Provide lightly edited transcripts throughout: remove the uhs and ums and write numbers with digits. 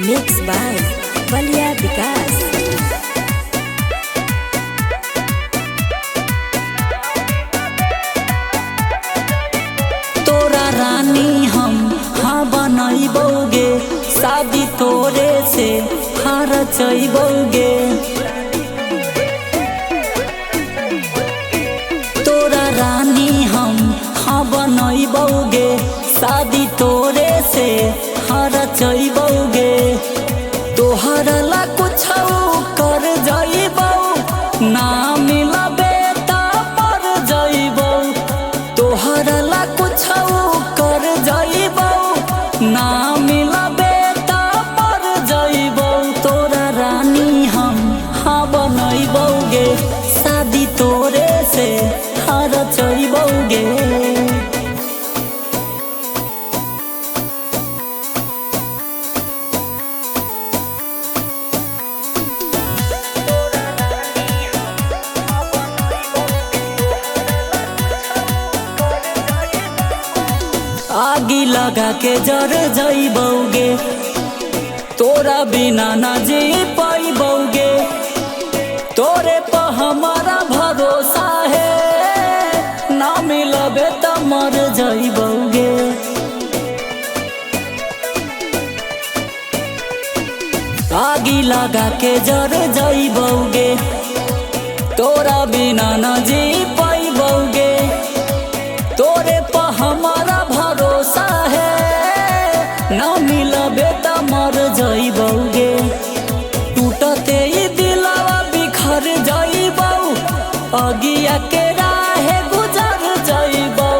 Mixed by Valia Vikas. तोरा रानी हम हाँ बनैबोगे, शादी तोरे से हाँ रचैबोगे। तोरा रानी हम हाँ बनैबोगे, शादी तोरे से हाँ रचैबोगे। तोहरा ला कुछ कर जाइबो, ना मिलबे त मर जाइबो। तोहरा ला कुछ कर जाइबो, ना मिलबे त मर जाइबो। तोरा रानी हम हाँ बनैबोगे, शादी तोरे से हाँ रचैबोगे। आगी लगा के जर जाइबोगे, तोरा बिना ना जी पाइबोगे। तोरे पर हमारा भरोसा है, ना मिलबे त मर जाइबोगे। आगी लगा के जर जाइबोगे, तोरा बिना ना जी पाइबोगे। तोरे पर हमारा भरोसा है, ना मिलबे त मर जाइबोगे। टूटते ही दिलवा बिखर जाइबो, अगिया के राहे गुजर जाइबो।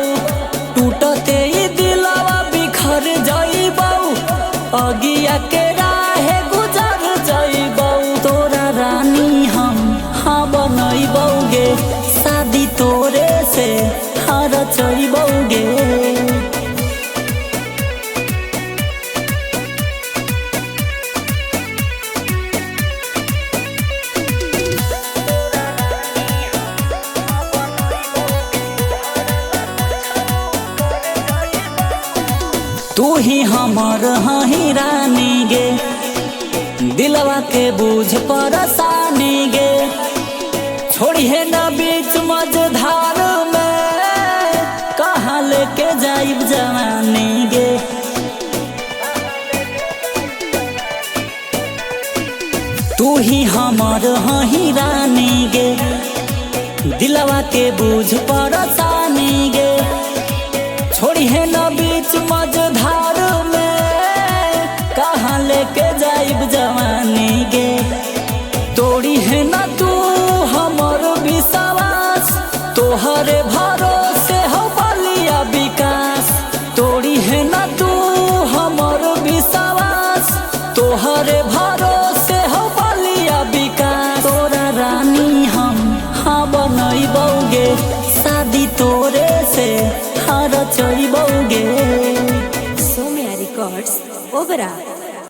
टूटते ही दिलवा बिखर जाइबो, अगिया के राहे गुजर जाइबो। तोरा रानी हम हाँ बनैबोगे, शादी तोरे से हाँ रचैबोगे। तू ही हमर हही रानी गे, दिलवा के बूझ परेशानी गे। छोड़ी है ना बीच मझधार में, कहाँ लेके जाइब जवानी गे। तू ही हमर हही रानी गे, दिलवा के बूझ परेशानी गे। छोड़ी है ना बीच मझधार में, कहाँ लेके जाइब जवानी गे। तोड़ी है ना तू हमर विश्वास, तोहरे भरोसे हो बलिया विकास। तोड़ी है ना तू हमर विश्वास, तोहरे भरोसे हो बलिया विकास। तोरा रानी हम हाँ बनैबोगे, शादी तोरे से हाँ रचैबोगे। Somya Records, Obra.